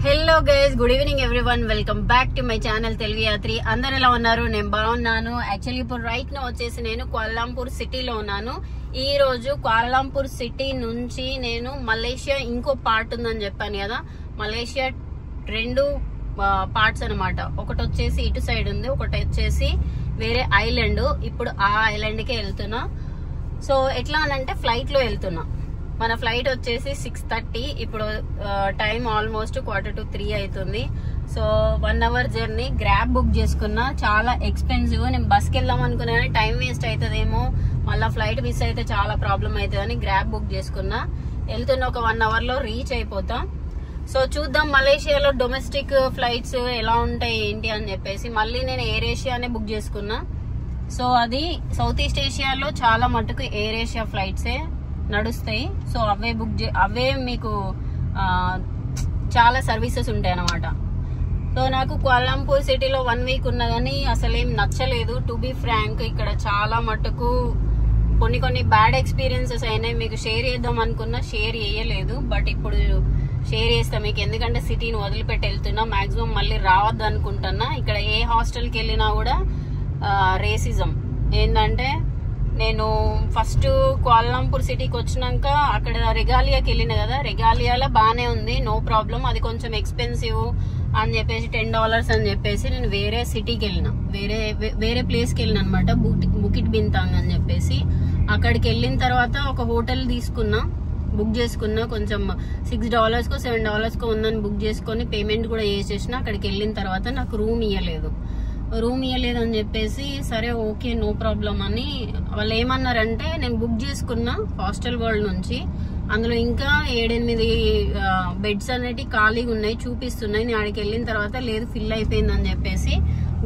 Hello guys, good evening everyone. Welcome back to my channel Telugu Yatri. అందరు ఎలా ఉన్నారు? నేను బాగున్నాను. యాక్చువల్లీ ఇప్పుడు రైట్ నో వచ్చేసి నేను కులాలంపూర్ సిటీలో ఉన్నాను. ఈ రోజు కులాలంపూర్ సిటీ నుంచి నేను మలేషియా ఇంకో పార్ట్ ఉందని చెప్పాను కదా, మలేషియా రెండు పార్ట్స్ అనమాట. ఒకటి వచ్చేసి ఇటు సైడ్ ఉంది, ఒకటి వచ్చేసి వేరే ఐలాండ్. ఇప్పుడు ఆ ఐలాండ్ కే వెళ్తున్నా. సో ఎట్లా అనంటే ఫ్లైట్ లో వెళ్తున్నా. మన ఫ్లైట్ వచ్చేసి 6:30. ఇప్పుడు టైం ఆల్మోస్ట్ 2:45 అవుతుంది. So 1 hour journey. Grab book చేసుకున్నా, చాలా ఎక్స్పెన్సివ్. నేను బస్కి వెళ్దాం అనుకున్నా కానీ టైం వేస్ట్ అవుతుందేమో, మళ్ళీ ఫ్లైట్ మిస్ అయితే చాలా ప్రాబ్లం అవుతుందని గ్రాబ్ బుక్ చేసుకున్నా. వెళ్తున్న ఒక 1 hour లో రీచ్ అయిపోతా. సో చూద్దాం మలేషియాలో డొమెస్టిక్ ఫ్లైట్స్ ఎలా ఉంటాయి ఏంటి అని చెప్పేసి. మళ్ళీ నేను ఎయిర్ ఏషియానే బుక్ చేసుకున్నా. సో అది సౌత్ ఈస్ట్ ఏషియాలో చాలా మటుకు ఎయిర్ ఏషియా ఫ్లైట్సే నడుస్తాయి. సో అవే మీకు చాలా సర్వీసెస్ ఉంటాయి అన్నమాట. సో నాకు కులాలంపూర్ సిటీలో 1 week ఉన్నా కానీ అసలేం నచ్చలేదు. టు బి ఫ్రాంక్, ఇక్కడ చాలా మటుకు కొన్ని బ్యాడ్ ఎక్స్పీరియన్సెస్ అయినాయి. మీకు షేర్ చేద్దాం అనుకున్నా షేర్ చేయలేదు, బట్ ఇప్పుడు షేర్ చేస్తా మీకు. ఎందుకంటే సిటీని వదిలిపెట్టి వెళ్తున్నా, మాక్సిమం మళ్ళీ రావద్దు అనుకుంటున్నా. ఇక్కడ ఏ హాస్టల్కి వెళ్ళినా కూడా రేసిజం ఏంటంటే, నేను ఫస్ట్ కులాలంపూర్ సిటీకి వచ్చినాక అక్కడ రెగాలియాకి వెళ్ళిన కదా, రెగాలియాలో బానే ఉంది, నో ప్రాబ్లం. అది కొంచెం ఎక్స్పెన్సివ్ అని చెప్పేసి $10 అని చెప్పేసి నేను వేరే సిటీకి వెళ్ళిన, వేరే ప్లేస్కి వెళ్ళిన అనమాట, బుకిట్ బింతాంగ్ అని చెప్పేసి. అక్కడికి వెళ్ళిన తర్వాత ఒక హోటల్ తీసుకున్నా, బుక్ చేసుకున్నా. కొంచెం $6 $7 ఉందని బుక్ చేసుకొని పేమెంట్ కూడా చేసేసిన. అక్కడికి వెళ్ళిన తర్వాత నాకు రూమ్ ఇయ్యలేదని చెప్పేసి, సరే ఓకే నో ప్రాబ్లం అని వాళ్ళు ఏమన్నారంటే, నేను బుక్ చేసుకున్నా హాస్టల్ వరల్డ్ నుంచి, అందులో ఇంకా 7-8 బెడ్స్ అనేవి ఖాళీగా ఉన్నాయి, చూపిస్తున్నాయి. నేను అక్కడికి వెళ్ళిన తర్వాత లేదు ఫిల్ అయిపోయిందని చెప్పేసి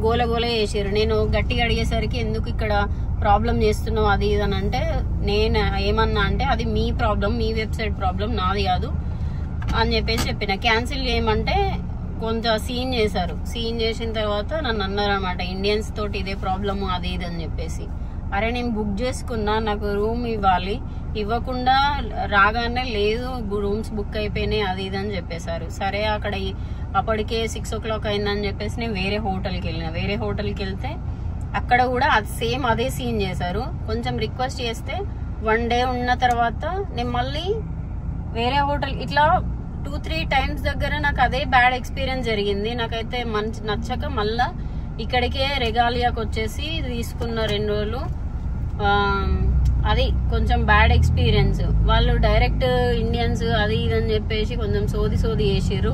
గోల చేసారు. నేను గట్టిగా అడిగేసరికి ఎందుకు ఇక్కడ ప్రాబ్లం చేస్తున్నావు అది ఇది అని అంటే, నేను ఏమన్నా అంటే అది మీ ప్రాబ్లం, మీ వెబ్సైట్ ప్రాబ్లం, నాది కాదు అని చెప్పేసి చెప్పిన. క్యాన్సిల్ చేయమంటే కొంత సీన్ చేశారు. సీన్ చేసిన తర్వాత నన్ను అన్నారనమాట, ఇండియన్స్ తోటి ఇదే ప్రాబ్లము అది ఇది అని చెప్పేసి. అరే నేను బుక్ చేసుకున్నా, నాకు రూమ్ ఇవ్వాలి, ఇవ్వకుండా రాగానే లేదు రూమ్స్ బుక్ అయిపోయినాయి అది ఇది అని చెప్పేశారు. సరే అక్కడ అప్పటికే 6 o'clock అయిందని చెప్పేసి నేను వేరే హోటల్కి వెళ్తే అక్కడ కూడా సేమ్ అదే సీన్ చేశారు. కొంచెం రిక్వెస్ట్ చేస్తే 1 day ఉన్న తర్వాత నేను మళ్ళీ వేరే హోటల్, ఇట్లా 2-3 times దగ్గర నాకు అదే బ్యాడ్ ఎక్స్పీరియన్స్ జరిగింది. నాకైతే మంచి నచ్చక మళ్ళా ఇక్కడికే రెగాలియాకి వచ్చేసి తీసుకున్న 2 రోజులు. అది కొంచెం బ్యాడ్ ఎక్స్పీరియన్స్. వాళ్ళు డైరెక్ట్ ఇండియన్స్ అది ఇది అని చెప్పేసి కొంచెం సోది చేసారు.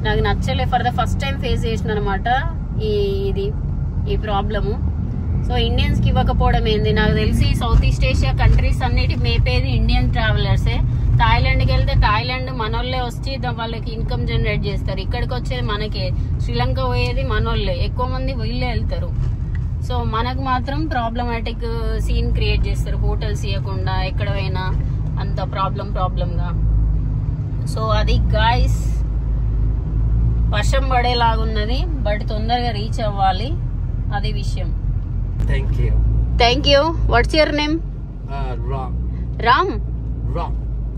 నాకు నచ్చలే. For the first time face చేసిన అనమాట ఈ ప్రాబ్లము. సో ఇండియన్స్ కి ఇవ్వకపోవడం ఏంది? నాకు తెలిసి సౌత్ ఈస్ట్ ఏషియా కంట్రీస్ అన్నిటి మేపేది ఇండియన్ ట్రావెలర్సే. థాయిలాండ్కి వెళ్తే థాయిలాండ్ మనోళ్ళే వచ్చి వాళ్ళకి ఇన్కమ్ జనరేట్ చేస్తారు. ఇక్కడికి వచ్చేది మనకే. శ్రీలంక పోయేది మనోళ్ళే, ఎక్కువ మంది వీళ్ళే వెళ్తారు. సో మనకు మాత్రం ప్రాబ్లమాటిక్ సీన్ క్రియేట్ చేస్తారు, హోటల్స్ ఇవ్వకుండా ఎక్కడ పోయినా అంత ప్రాబ్లంగా. సో అది గాయ్స్, వర్షం పడేలాగున్నది, బట్ తొందరగా రీచ్ అవ్వాలి, అది విషయం. Thank you. What's your name? Ram.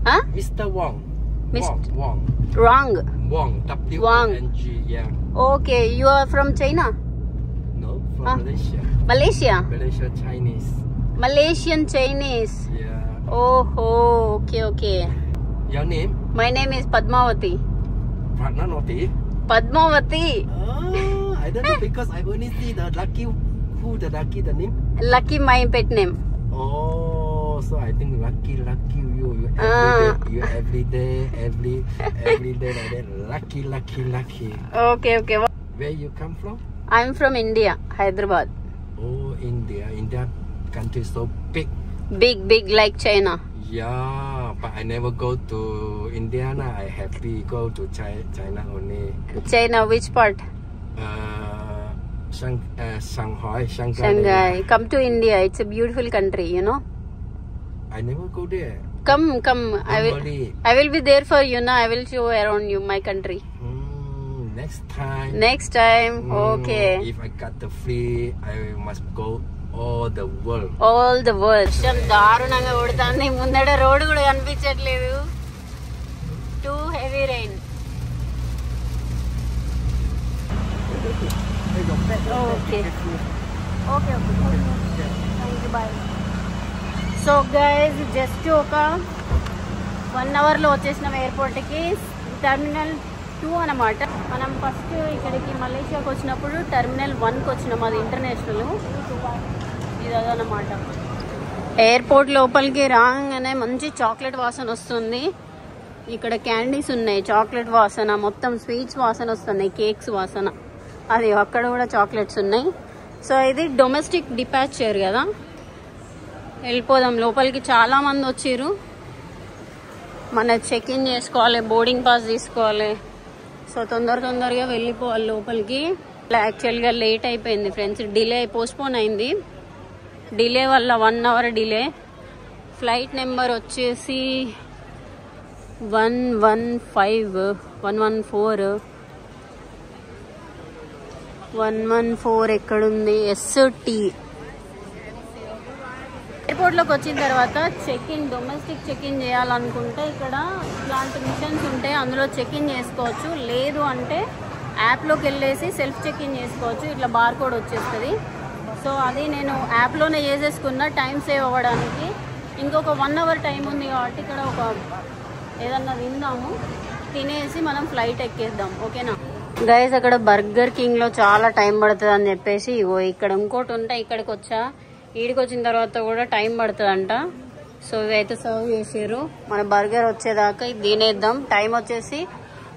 Huh? Mr. Wong. Wrong. W-O-N-G, yeah. Okay, you are from China? No, from Malaysia. Malaysia Chinese. Malaysian Chinese. Yeah. Oh, okay. Your name? My name is Padmavati. Padmavati. I don't know because I only see the Lucky. The name? Lucky, my pet name. Oh, so I think Lucky you every day like that. Lucky. Okay. Where you come from? I'm from India, Hyderabad. Oh, India country so Big like China. Yeah, but I never go to India. I have to go to China only. China, which part? Shanghai. Come to India. It's a beautiful country, you know. I never go there. Come. I will be there for you. I will show around you my country. Next time. Okay. If I got the free, I must go all the world. వర్షం దారుణంగా పడుతుంది. ముందడ road కూడా కనిపించట్లేదు. Too heavy rain. Okay okay okay thank you bye. So guys just ఒక 1 అవర్లో వచ్చేసినాం ఎయిర్పోర్ట్కి. Terminal 2 అన్నమాట. మనం ఫస్ట్ ఇక్కడికి మలేషియాకి వచ్చినప్పుడు టెర్మినల్ 1కి వచ్చినాం, అది ఇంటర్నేషనల్. ఇది అదనమాట. ఎయిర్పోర్ట్ లోపలికి రాగానే మంచి చాక్లెట్ వాసన వస్తుంది. ఇక్కడ క్యాండీస్ ఉన్నాయి, చాక్లెట్ వాసన, మొత్తం స్వీట్స్ వాసన వస్తున్నాయి, కేక్స్ వాసన. అది అక్కడ కూడా చాక్లెట్స్ ఉన్నాయి. సో ఇది డొమెస్టిక్ డిపాచర్ కదా. వెళ్ళిపోదాం లోపలికి. చాలా మంది వచ్చిర్రు. మన చెక్ ఇన్ చేసుకోవాలి, బోర్డింగ్ పాస్ తీసుకోవాలి. సో తొందరగా వెళ్ళిపోవాలి లోపలికి. యాక్చువల్గా లేట్ అయిపోయింది ఫ్రెండ్స్, డిలే పోస్ట్పోన్ అయింది. డిలే వల్ల 1 అవర్ డిలే. ఫ్లైట్ నెంబర్ వచ్చేసి 114 ఎక్కడుంది? ST. ఎయిర్పోర్ట్లోకి వచ్చిన తర్వాత డొమెస్టిక్ చెక్ ఇన్ చేయాలనుకుంటే ఇక్కడ ఇలాంటి మిషన్స్ ఉంటాయి, అందులో చెక్ ఇన్ చేసుకోవచ్చు. లేదు అంటే యాప్లోకి వెళ్ళేసి సెల్ఫ్ చెక్ ఇన్ చేసుకోవచ్చు. ఇట్లా బార్ కోడ్ వచ్చేస్తుంది. సో అది నేను యాప్లోనే చేసేసుకున్న, టైం సేవ్ అవ్వడానికి. ఇంకొక 1 అవర్ టైం ఉంది కాబట్టి ఇక్కడ ఒక ఏదన్నా తిందాము, తినేసి మనం ఫ్లైట్ ఎక్కేద్దాం. ఓకేనా గైస్? అక్కడ బర్గర్ కింగ్లో చాలా టైం పడుతుంది అని చెప్పేసి ఇక్కడ ఇంకోటి ఉంటే ఇక్కడికి వచ్చా. ఈడికి వచ్చిన తర్వాత కూడా టైం పడుతుందంట. సో ఇవైతే సర్వ్ చేసారు. మన బర్గర్ వచ్చేదాకా ఇది తినేద్దాం. టైం వచ్చేసి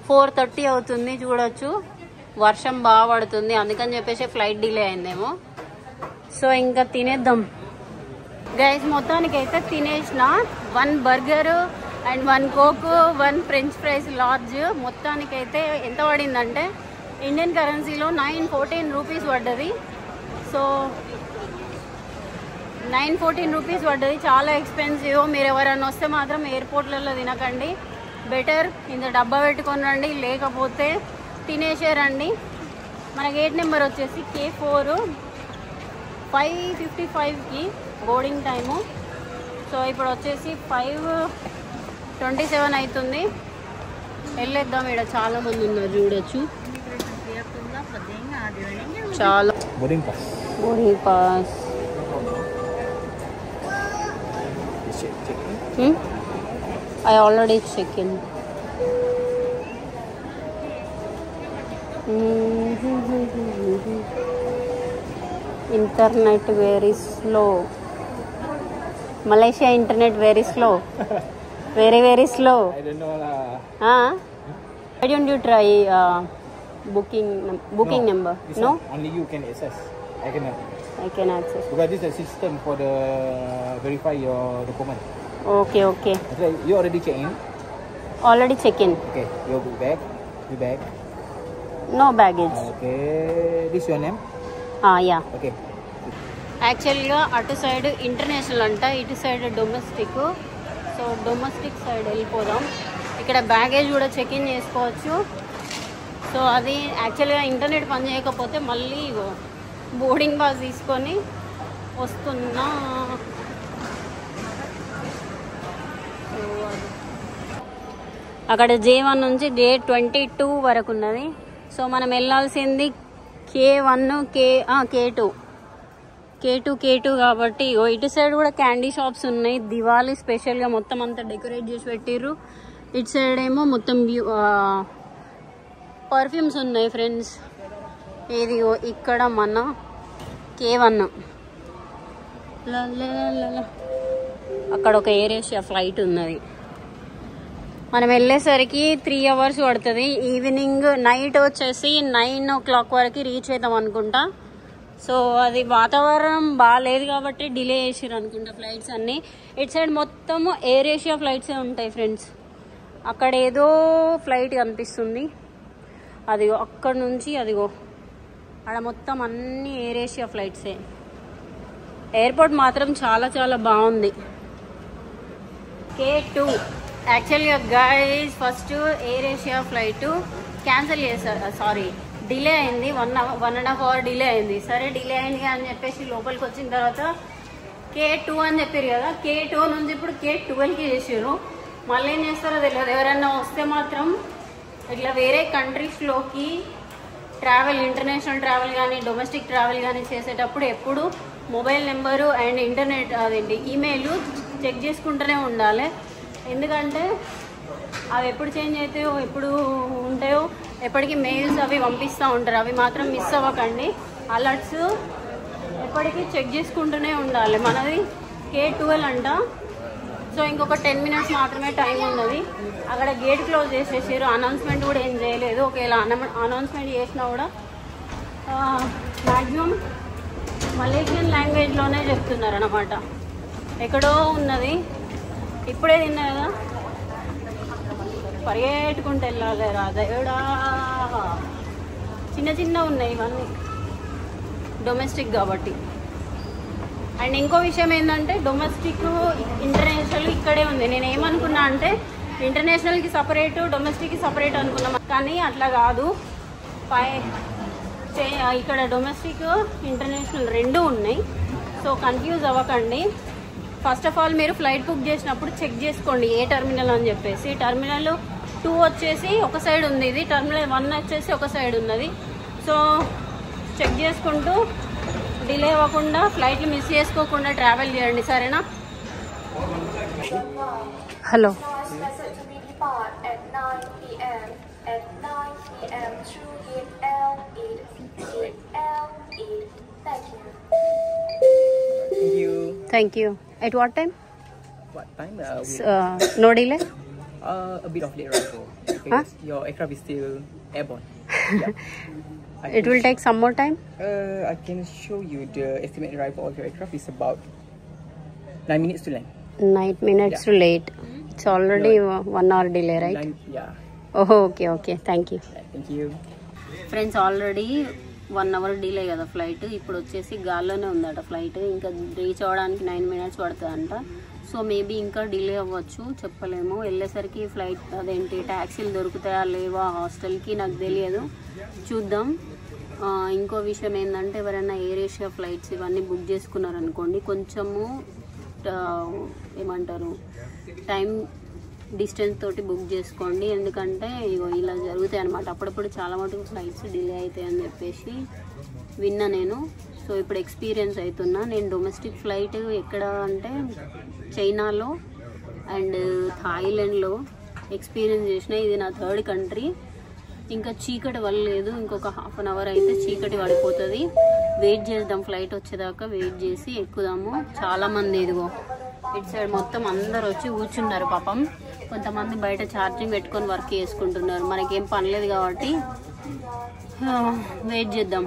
4:30 అవుతుంది. చూడొచ్చు వర్షం బాగా పడుతుంది, అందుకని చెప్పేసి ఫ్లైట్ డిలే అయిందేమో. సో ఇంకా తినేద్దాం గైస్. మొత్తానికి అయితే తినేసిన 1 burger and 1 coke, 1 French fries large. మొత్తానికైతే ఎంత పడిందంటే ఇండియన్ కరెన్సీలో 914 రూపీస్ పడ్డది. సో 914 రూపీస్ పడ్డది, చాలా ఎక్స్పెన్సివ్. మీరు ఎవరైనా వస్తే మాత్రం ఎయిర్పోర్ట్లలో తినకండి, బెటర్ ఇంత డబ్బా పెట్టుకొని రండి, లేకపోతే తినేసేరండి. మన గేట్ నెంబర్ వచ్చేసి K4, 5:55కి బోర్డింగ్ టైము. సో ఇప్పుడు వచ్చేసి 5:27 అవుతుంది. వెళ్ళేద్దాం. ఇక్కడ చాలా మంది ఉన్నారు చూడొచ్చు. చాలా boarding pass. I already checked in. Internet very slow. Malaysia internet very slow. Very slow. I don't know lah. Why don't you try booking number? No? Only you can access. I cannot. I can access. Because this is a system for the verify your document. Okay. So you already check in? Already check in. Okay. You back. No baggage. Okay. This your name? Yeah. Okay. యాక్చువల్గా అటు side international అంట, ఇటు side domestic. So domestic side వెళ్ళిపోదాం. ఇక్కడ baggage కూడా check in చేసుకోవచ్చు. So అది యాక్చువల్గా ఇంటర్నెట్ పని చేయకపోతే మళ్ళీ బోర్డింగ్ పాస్ తీసుకొని వస్తున్నా. అక్కడ J1 నుంచి J22 వరకు ఉన్నది. సో మనం వెళ్ళాల్సింది K1, K2 కాబట్టి ఇటు సైడ్ కూడా క్యాండీ షాప్స్ ఉన్నాయి. దివాళీ స్పెషల్గా మొత్తం అంతా డెకరేట్ చేసి పెట్టిర్రు. ఇటు సైడ్ ఏమో మొత్తం పర్ఫ్యూమ్స్ ఉన్నాయి ఫ్రెండ్స్. ఇది ఇక్కడ మన K1. అక్కడ ఒక ఎయిర్ ఏషియా ఫ్లైట్ ఉన్నది. మనం వెళ్ళేసరికి 3 అవర్స్ పడుతుంది. ఈవినింగ్ నైట్ వచ్చేసి 9 o'clock వరకు రీచ్ అవుతాం అనుకుంటా. సో అది వాతావరణం బాగాలేదు కాబట్టి డిలే చేసిర్రు అనుకుంటా ఫ్లైట్స్ అన్నీ. ఇటు సైడ్ మొత్తం ఎయిర్ ఏషియా ఫ్లైట్సే ఉంటాయి ఫ్రెండ్స్. అక్కడ ఏదో ఫ్లైట్ కనిపిస్తుంది, అదిగో అక్కడ నుంచి అదిగో అక్కడ మొత్తం అన్ని ఎయిర్ ఏషియా ఫ్లైట్సే. ఎయిర్పోర్ట్ మాత్రం చాలా చాలా బాగుంది. K2 యాక్చువల్గా guys first air Asia flight cancel చేశారు, సారీ డిలే అయింది. 1.5 hour డిలే అయింది. సరే డిలే అయింది అని చెప్పేసి లోపలికి వచ్చిన తర్వాత K2 అని చెప్పారు కదా, K2 నుంచి ఇప్పుడు K12కి చేసారు. మళ్ళీ ఏం చేస్తారో తెలియదు. ఎవరైనా వస్తే మాత్రం ఇట్లా వేరే కంట్రీస్లోకి ట్రావెల్ ఇంటర్నేషనల్ ట్రావెల్ కానీ డొమెస్టిక్ ట్రావెల్ కానీ చేసేటప్పుడు ఎప్పుడు మొబైల్ నెంబరు అండ్ ఇంటర్నెట్ అదేంటి ఈమెయిల్ చెక్ చేసుకుంటూనే ఉండాలి. ఎందుకంటే అవి ఎప్పుడు చేంజ్ అవుతాయో ఎప్పుడు ఉంటాయో ఎప్పటికీ మెయిల్స్ అవి పంపిస్తూ ఉంటారు. అవి మాత్రం మిస్ అవ్వకండి. అలర్ట్స్ ఎప్పటికీ చెక్ చేసుకుంటూనే ఉండాలి. మనది K12 అంట. సో ఇంకొక 10 minutes మాత్రమే టైం ఉన్నది. అక్కడ గేట్ క్లోజ్ చేసేసారు. అనౌన్స్మెంట్ కూడా ఏం చేయలేదు. ఒకవేళ అనౌన్స్మెంట్ చేసినా కూడా మ్యాక్సిమం మలేషియన్ లాంగ్వేజ్లోనే చెప్తున్నారు అన్నమాట. ఎక్కడో ఉన్నది. ఇప్పుడే తిన్నా కదా, పరిగెట్టుకుంటూ వెళ్ళాలి రా దేవుడా. చిన్న చిన్న ఉన్నాయి ఇవన్నీ డొమెస్టిక్ కాబట్టి. అండ్ ఇంకో విషయం ఏంటంటే డొమెస్టిక్ ఇంటర్నేషనల్ ఇక్కడే ఉంది. నేను ఏమనుకున్నా అంటే ఇంటర్నేషనల్కి సపరేట్ డొమెస్టిక్కి సపరేట్ అనుకున్నాం, కానీ అట్లా కాదు. ఇక్కడ డొమెస్టిక్ ఇంటర్నేషనల్ రెండు ఉన్నాయి. సో కన్ఫ్యూజ్ అవ్వకండి. ఫస్ట్ ఆఫ్ ఆల్ మీరు ఫ్లైట్ బుక్ చేసినప్పుడు చెక్ చేసుకోండి ఏ టర్మినల్ అని చెప్పేసి. టర్మినల్ 2 వచ్చేసి ఒక సైడ్ ఉంది, ఇది టర్మినల్ 1 వచ్చేసి ఒక సైడ్ ఉన్నది. సో చెక్ చేసుకుంటూ డిలే అవ్వకుండా ఫ్లైట్లు మిస్ చేసుకోకుండా ట్రావెల్ చేయండి, సరేనా? Hello. Thank you. At what time? What time? No delay? A bit of late arrival. Because your aircraft is still airborne. Yeah. It will take some more time? I can show you the estimated arrival of your aircraft is about 9 minutes to land. 9 minutes to late. It's already 1 hour delay, right? Yeah. Oh, okay, okay. Thank you. Thank you. Friends already 1 hour delay కదా flight. ఇప్పుడు వచ్చేసి గాల్లోనే ఉందట flight. ఇంకా reach అవ్వడానికి 9 minutes పడుతుందంట. So maybe ఇంకా delay అవ్వచ్చు, చెప్పలేము. వెళ్ళేసరికి ఫ్లైట్ అదేంటి ట్యాక్సీలు దొరుకుతాయా లేవా హాస్టల్కి నాకు తెలియదు, చూద్దాం. ఇంకో విషయం ఏంటంటే ఎవరైనా ఎయిర్ ఏషియా ఫ్లైట్స్ ఇవన్నీ బుక్ చేసుకున్నారనుకోండి, కొంచెము ఏమంటారు టైం డిస్టెన్స్ తోటి బుక్ చేసుకోండి. ఎందుకంటే ఇగో ఇలా జరుగుతాయి అన్నమాట. అప్పుడప్పుడు చాలా మటుకు ఫ్లైట్స్ డిలే అవుతాయి అని చెప్పేసి విన్నా నేను. సో ఇప్పుడు ఎక్స్పీరియన్స్ అవుతున్నా. నేను డొమెస్టిక్ ఫ్లైట్ ఎక్కడ అంటే చైనాలో అండ్ థాయిలాండ్లో ఎక్స్పీరియన్స్ చేసిన. ఇది నా 3rd కంట్రీ. ఇంకా చీకటి పడలేదు, ఇంకొక ½ an hour అయితే చీకటి పడిపోతుంది. వెయిట్ చేద్దాం, ఫ్లైట్ వచ్చేదాకా వెయిట్ చేసి ఎక్కుదాము. చాలామంది ఇదిగో ఇటు సైడ్ మొత్తం అందరు వచ్చి కూర్చున్నారు పాపం. కొంతమంది బయట ఛార్జింగ్ పెట్టుకొని వర్క్ చేసుకుంటున్నారు. మనకేం పనిలేదు కాబట్టి వెయిట్ చేద్దాం.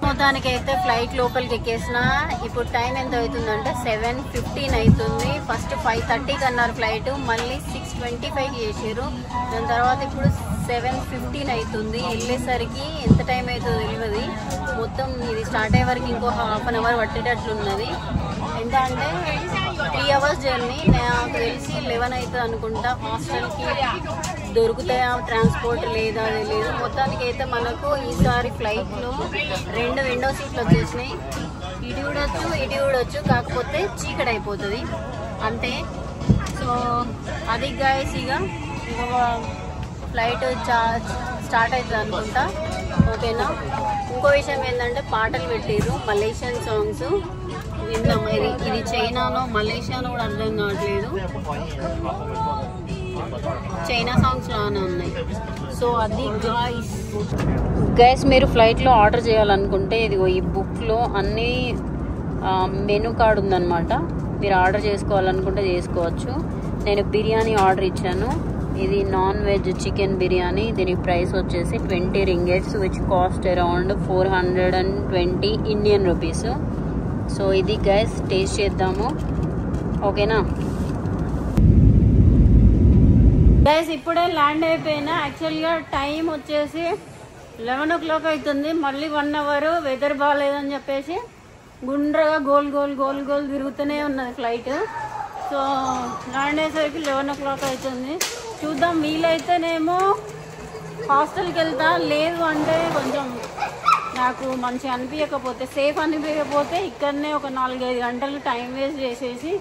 మొత్తానికైతే ఫ్లైట్ లోపలికి ఎక్కేసిన. ఇప్పుడు టైం ఎంత అవుతుందంటే 7:15 అవుతుంది. ఫస్ట్ 5:30కి అన్నారు ఫ్లైట్, మళ్ళీ 6:25కి చేసారు. దాని తర్వాత ఇప్పుడు 7:15 అవుతుంది. వెళ్ళేసరికి ఎంత టైం అవుతుందో తెలియదు. మొత్తం ఇది స్టార్ట్ అయ్యే వరకు ఇంకో ½ an hour పట్టేటట్లున్నది. ఎంత అంటే 3 hours జర్నీ. నాకు తెలిసి 11 అవుతుంది అనుకుంటా. హాస్టల్కి దొరుకుతాయా ట్రాన్స్పోర్ట్ లేదా లేదు. మొత్తానికి అయితే మనకు ఈసారి ఫ్లైట్లో 2 విండో సీట్లు వచ్చేసినాయి. ఇటు చూడొచ్చు కాకపోతే చీకటి అయిపోతుంది అంతే. సో అది గైస్, ఇక ఫ్లైట్ స్టార్ట్ అవుతుంది అనుకుంటా. ఓకేనా? ఇంకో విషయం ఏంటంటే పాటలు పెట్టారు, మలేషియన్ సాంగ్స్ విన్నాం. ఇది చైనాలో మలేషియాలో కూడా అర్థం కావట్లేదు. చైనా సాంగ్స్ లానే ఉన్నాయి. సో అది గైస్ మీరు ఫ్లైట్లో ఆర్డర్ చేయాలనుకుంటే ఇదిగో ఈ బుక్లో అన్ని మెనూ కార్డ్ ఉందన్నమాట. మీరు ఆర్డర్ చేసుకోవాలనుకుంటే చేసుకోవచ్చు. నేను బిర్యానీ ఆర్డర్ ఇచ్చాను. ఇది నాన్ వెజ్ చికెన్ బిర్యానీ. దీని ప్రైస్ వచ్చేసి 20 ringgits, which cost around 420 Indian rupees. So ఇది గైస్ టేస్ట్ చేద్దాము. ఓకేనా గైస్? ఇప్పుడే ల్యాండ్ అయిపోయినా. యాక్చువల్గా టైం వచ్చేసి 11 o'clock అవుతుంది. మళ్ళీ 1 hour వెదర్ బాగాలేదని చెప్పేసి గుండ్రగా గోల్ తిరుగుతూనే ఉన్నది ఫ్లైట్. సో ల్యాండ్ అయ్యేసరికి 11 o'clock అవుతుంది. చూద్దాం, వీలైతేనేమో హాస్టల్కి వెళ్తా, లేదు అంటే కొంచెం నాకు మంచిగా అనిపించకపోతే, సేఫ్ అనిపించకపోతే ఇక్కడనే ఒక 4-5 గంటలు టైం వేస్ట్ చేసేసి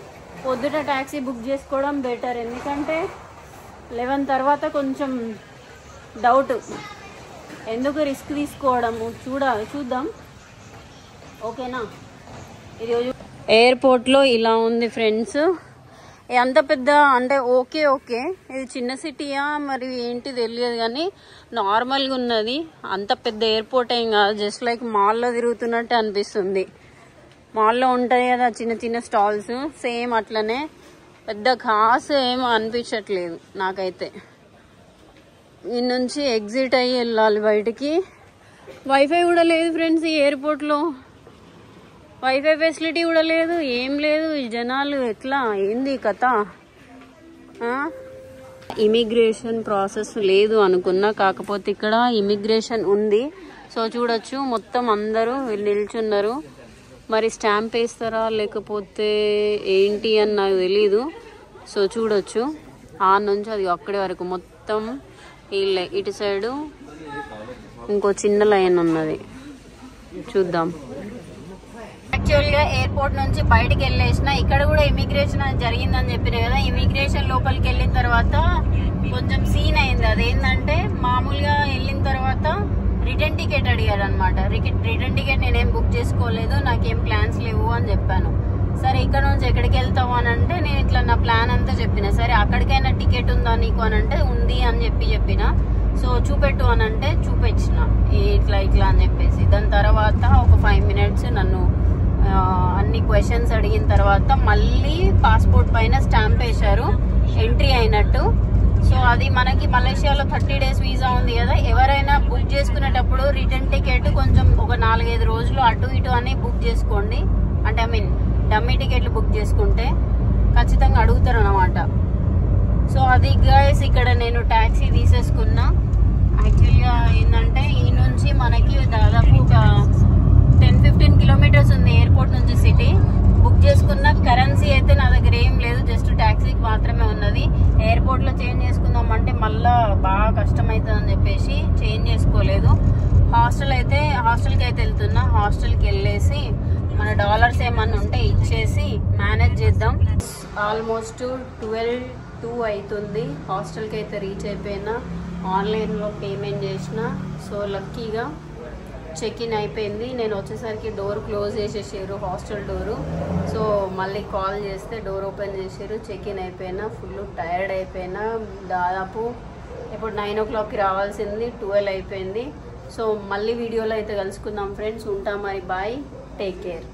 పొద్దుట ట్యాక్సీ బుక్ చేసుకోవడం బెటర్. ఎందుకంటే 11 తర్వాత కొంచెం డౌట్ ఎందుకు రిస్క్ తీసుకోవడము, చూద్దాం. ఓకేనా? ఈరోజు ఎయిర్పోర్ట్లో ఇలా ఉంది ఫ్రెండ్స్. అంత పెద్ద అంటే ఓకే ఇది చిన్న సిటీయా మరి ఏంటి తెలియదు కానీ నార్మల్గా ఉన్నది. అంత పెద్ద ఎయిర్పోర్ట్ ఏం కాదు, జస్ట్ లైక్ మాల్లో తిరుగుతున్నట్టే అనిపిస్తుంది. మాల్లో ఉంటాయి కదా చిన్న చిన్న స్టాల్స్, సేమ్ అట్లనే. పెద్ద ఖాస్ ఏం అనిపించట్లేదు నాకైతే. ఈ నుంచి ఎగ్జిట్ అయ్యి వెళ్ళాలి బయటికి. వైఫై కూడా లేదు ఫ్రెండ్స్ ఈ ఎయిర్పోర్ట్లో. వైఫై ఫెసిలిటీ కూడా లేదు, ఏం లేదు. ఈ జనాలు ఎట్లా, ఏంది కథ? ఇమిగ్రేషన్ ప్రాసెస్ లేదు అనుకున్నా, కాకపోతే ఇక్కడ ఇమిగ్రేషన్ ఉంది. సో చూడొచ్చు, మొత్తం అందరూ నిల్చున్నారు. మరి స్టాంప్ వేస్తారా లేకపోతే ఏంటి అని నాకు తెలీదు. సో చూడొచ్చు, ఆ నుంచి అది అక్కడి వరకు మొత్తం ఇటు సైడు ఇంకో చిన్న లైన్ ఉన్నది, చూద్దాం. యాక్చువల్గా ఎయిర్పోర్ట్ నుంచి బయటకు వెళ్ళేసిన, ఇక్కడ కూడా ఇమిగ్రేషన్ జరిగిందని చెప్పిన కదా. ఇమిగ్రేషన్ లోపలికి వెళ్ళిన తర్వాత కొంచెం సీన్ అయింది. అదేంటంటే మామూలుగా వెళ్ళిన తర్వాత రిటర్న్ టికెట్ అడిగారు అనమాట. రిటర్న్ టికెట్ నేనేం బుక్ చేసుకోలేదు, నాకేం ప్లాన్స్ లేవు అని చెప్పాను. సరే ఇక్కడ నుంచి ఎక్కడికి వెళ్తావు అని అంటే నేను ఇట్లా నా ప్లాన్ అంతా చెప్పిన. సరే అక్కడికైనా టికెట్ ఉందా నీకు అని అంటే ఉంది అని చెప్పిన. సో చూపెట్టు అని అంటే చూపించిన, ఇట్లా అని చెప్పేసి. దాని తర్వాత ఒక 5 minutes నన్ను అన్ని క్వశ్చన్స్ అడిగిన తర్వాత మళ్ళీ పాస్పోర్ట్ పైన స్టాంప్ వేశారు ఎంట్రీ అయినట్టు. సో అది మనకి మలేషియాలో 30 days వీసా ఉంది కదా. ఎవరైనా బుక్ చేసుకునేటప్పుడు రిటర్న్ టికెట్ కొంచెం ఒక 4-5 రోజులు అటు ఇటు అని బుక్ చేసుకోండి. అంటే డమ్మీ టికెట్లు బుక్ చేసుకుంటే ఖచ్చితంగా అడుగుతారు అన్నమాట. సో అది గైస్, ఇక్కడ నేను ట్యాక్సీ తీసేసుకున్నా. యాక్చువల్గా ఏంటంటే ఈ నుంచి మనకి దాదాపు ఒక 10-15 kilometers ఉంది ఎయిర్పోర్ట్ నుంచి సిటీ. బుక్ చేసుకున్న కరెన్సీ అయితే నా దగ్గర ఏం లేదు, జస్ట్ ట్యాక్సీకి మాత్రమే ఉన్నది. ఎయిర్పోర్ట్లో చేంజ్ చేసుకుందాం అంటే మళ్ళీ బాగా కష్టం అవుతుంది అని చెప్పేసి చేంజ్ చేసుకోలేదు. హాస్టల్కి అయితే వెళ్తున్నా. హాస్టల్కి వెళ్ళేసి మన డాలర్స్ ఏమన్నా ఉంటే ఇచ్చేసి మేనేజ్ చేద్దాం. ఆల్మోస్ట్ 12-2 అవుతుంది. హాస్టల్కి అయితే రీచ్ అయిపోయినా, ఆన్లైన్లో పేమెంట్ చేసిన. సో లక్కీగా చెక్ ఇన్ అయిపోయింది. నేను వచ్చేసరికి డోర్ క్లోజ్ చేసేసారు, హాస్టల్ డోరు. సో మళ్ళీ కాల్ చేస్తే డోర్ ఓపెన్ చేసారు. చెక్ ఇన్ అయిపోయినా, ఫుల్ టైర్డ్ అయిపోయినా. దాదాపు ఇప్పుడు 9 o'clockకి రావాల్సింది 12 అయిపోయింది. సో మళ్ళీ వీడియోలో అయితే కలుసుకుందాం ఫ్రెండ్స్. ఉంటాం మరి, బాయ్, టేక్ కేర్.